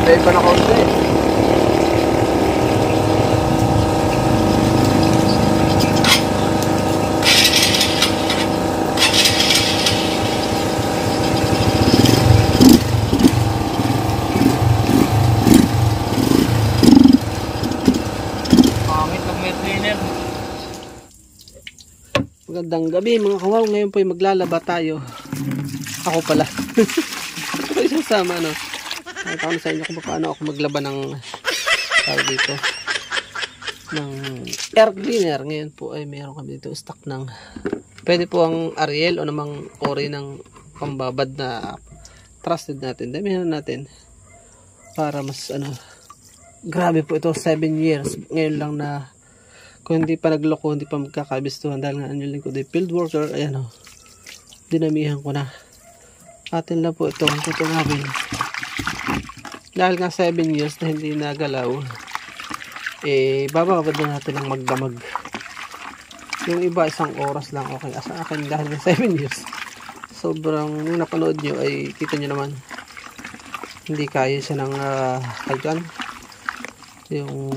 Delay pa na kaunti. Magandang gabi mga kawaw. Ngayon po ay maglalaba tayo. Ako pala. Ako isang sama, no? Nakita ko na sa inyo kung paano ako maglaba ng tawag dito ng air cleaner. Ngayon po ay meron kami dito stock ng pwede po ang Ariel o namang ori ng pambabad na trusted natin. Damihan natin para mas ano. Grabe po ito, 7 years. Ngayon lang na kung hindi pa nagloko, hindi pa magkakabistuhan dahil nga yung lingkod ay field worker. Ayan o, dinamihan ko na. Atin lang po ito ang tutunawin. Dahil nga 7 years na hindi nagalaw, bababad na natin ang magdamag. Yung iba isang oras lang okay. Sa akin dahil nga 7 years, sobrang nung napanood nyo ay kita nyo naman hindi kaya siya ng kagyan yung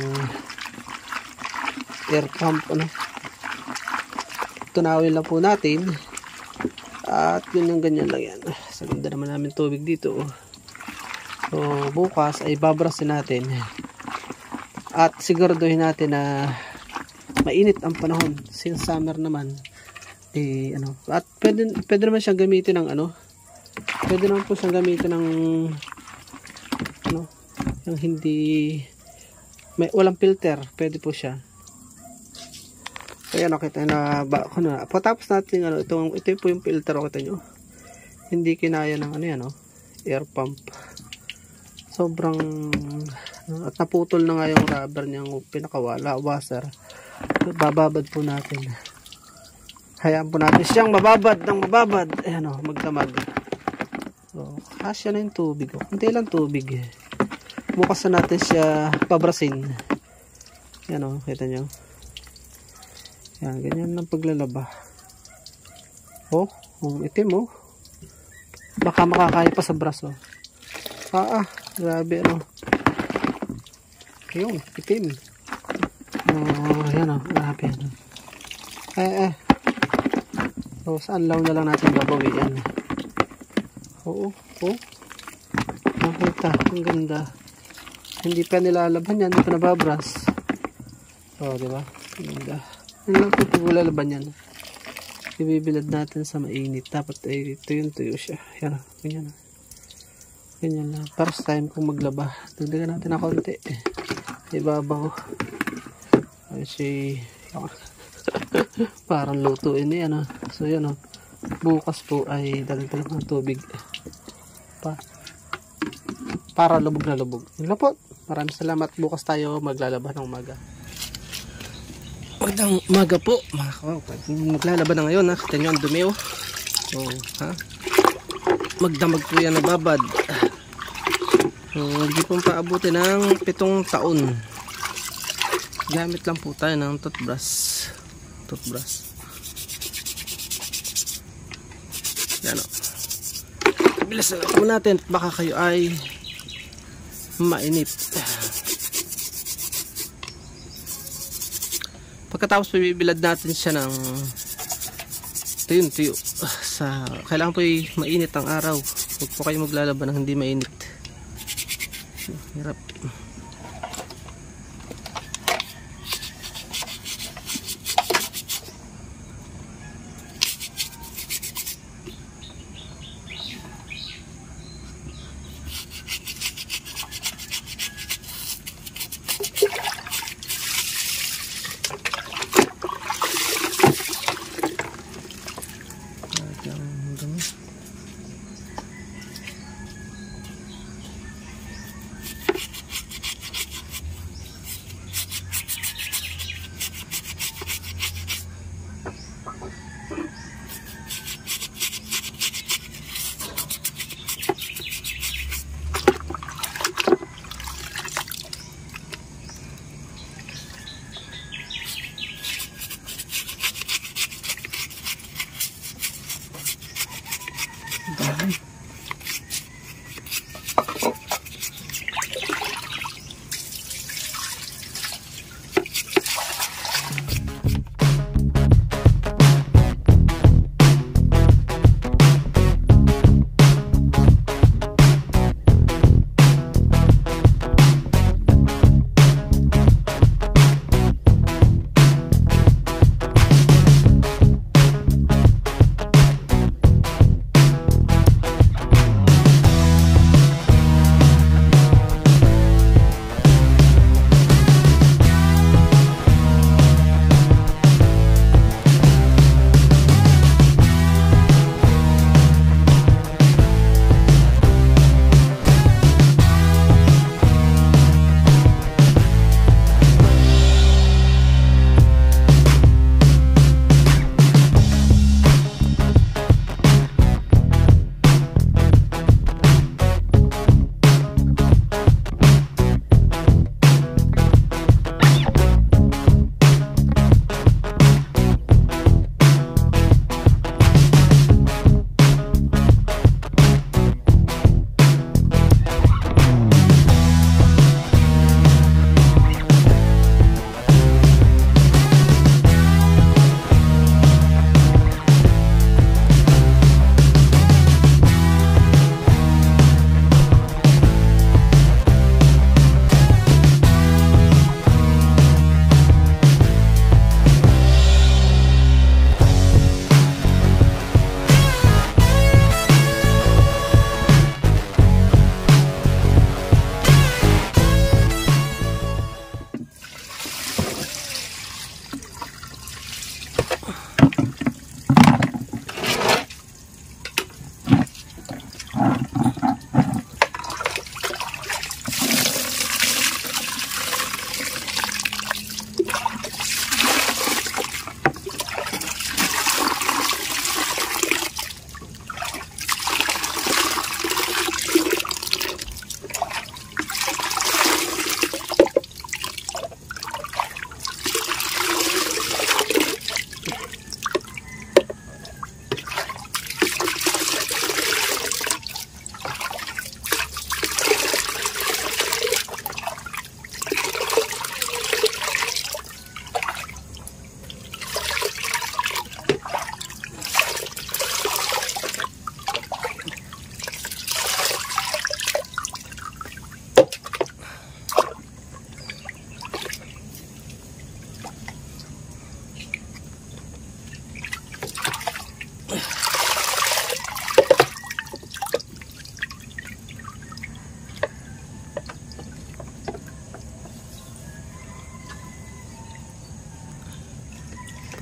air pump, ano. Tunawin lang po natin at yun yung ganyan lang yan. Sa ganda naman namin tubig dito. So bukas ay babrasin natin at siguraduhin natin na mainit ang panahon since summer naman ano. At pwede naman siyang gamitin ng ano, pwede naman po siyang gamitin ng ano, yung hindi walang filter, pwede po siya. Ayan, nakita na ba ako na. Patapos natin ano, ito po yung filter, kita nyo. Hindi kinaya ng ano yan, no? Air pump. Sobrang at naputol na nga yung rubber niyang pinakawala, washer. Bababad po natin. Hayaan po natin siyang mababad ng mababad. Ayan o, magdamag. So, kasya na yung tubig. Kunti lang tubig. Bukas na natin siya pabrasin. Ayan o, kita nyo. Yan, ganyan lang paglalaba. Oh, itim oh. Baka makakaya pa sa braso. Grabe ano. Yung itim. Yan oh, grabe ano. So, saan lang na lang natin babawi yan. Nakita, ang ganda. Hindi pa nilalaban yan, hindi pa nababras. Oh, diba? Ang ganda. Yan lang po paglalaban yan. Ibibilad natin sa mainit. Dapat ay tuyo siya. Yan, ganyan. Ganyan lang. First time kong maglaba. Dagdagan natin na konti. Ibabaw. Kasi parang lutuin yan. So yan. Bukas po ay dagdagan ng tubig. Para lubog na lubog. Yun lang po. Maraming salamat. Bukas tayo maglalaba ng umaga. Magandang umaga po mga kawaw. Maglalaban na ngayon, kita nyo ang dumi oh. So, magdamag po yan na babad. So, hindi pong paabuti ng 7 taon. Gamit lang po tayo ng toothbrush. Yan o. Bilis na po natin. Baka kayo ay mainit. Pagkatapos bibilad natin siya ng tuyo. Kailangan po mainit ang araw. Huwag po kayo maglalaban ng hindi mainit. Hirap.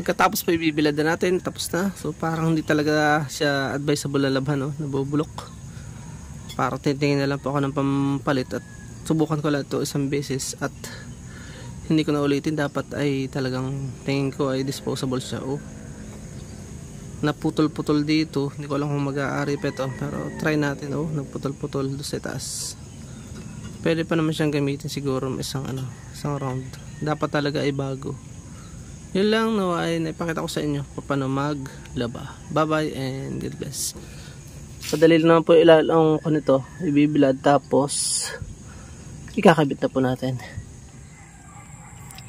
Pagkatapos pa ibibilad na natin, tapos na. So parang hindi talaga siya advisable na labhan, no? Nabubulok. Para titingin na lang po ako ng pampalit at subukan ko lang ito isang beses at hindi ko na ulitin. Dapat ay talagang tingin ko ay disposable siya. Oh, naputol-putol dito. Hindi ko alam kung mag-aari pa ito, pero try natin. Oh, nagputol-putol doon sa taas. Pwede pa naman siyang gamitin siguro isang round. Dapat talaga ay bago. Yun lang, no, ay naipakita ko sa inyo kung paano maglaba. Bye bye and God bless. Padali naman po ilalang ko nito, ibibilad, tapos ikakabit na po natin.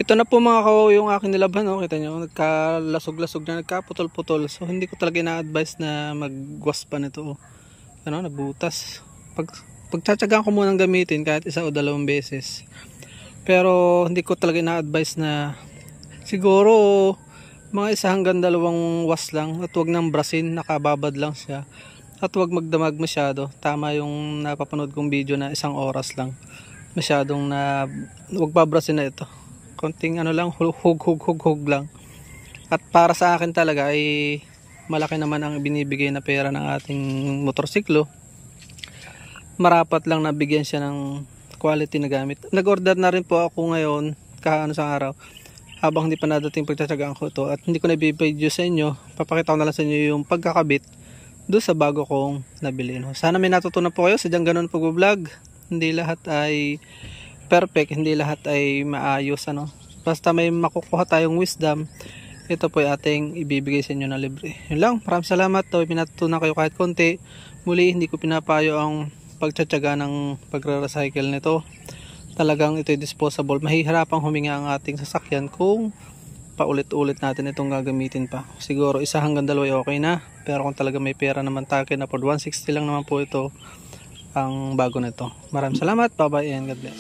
Ito na po mga kawaw yung aking nilabhan, no? Kita nyo, nagkalasog-lasog na, nagkaputol-putol. So hindi ko talaga na-advise na mag-wash pa nito. Ano, nabutas. Pagtsatsagaan ko munang gamitin kahit 1 o 2 beses. Pero hindi ko talaga na-advise na siguro mga 1 hanggang 2 wash lang at wag nang brasin, nakababad lang siya at wag magdamag masyado. Tama yung napapanood kong video na 1 oras lang, masyadong na wag babrasin na ito, konting lang, hug lang. At para sa akin talaga ay malaki naman ang binibigay na pera ng ating motorsiklo, marapat lang nabigyan siya ng quality na gamit. Nag-order na rin po ako ngayon sa araw, habang hindi pa nadating pagtsatsagaan ko ito at hindi ko na i-video sa inyo. Papakita ko na lang sa inyo yung pagkakabit doon sa bago kong nabili, no? Sana may natutunan po kayo sa diyang ganun pag-vlog. Hindi lahat ay perfect, hindi lahat ay maayos, ano? Basta may makukuha tayong wisdom, ito po ay ating ibibigay sa inyo na libre. Yun lang, maraming salamat. May natutunan kayo kahit konti. Muli, hindi ko pinapayo ang pagtsatsaga ng pagre-recycle nito. Talagang ito ay disposable. Mahihirapang huminga ang ating sasakyan kung paulit-ulit natin itong gagamitin pa. Siguro 1 hanggang 2 ay okay na. Pero kung talaga may pera naman tayo na po, 160 lang naman po ito ang bago nito. Maraming salamat. Bye bye and God bless.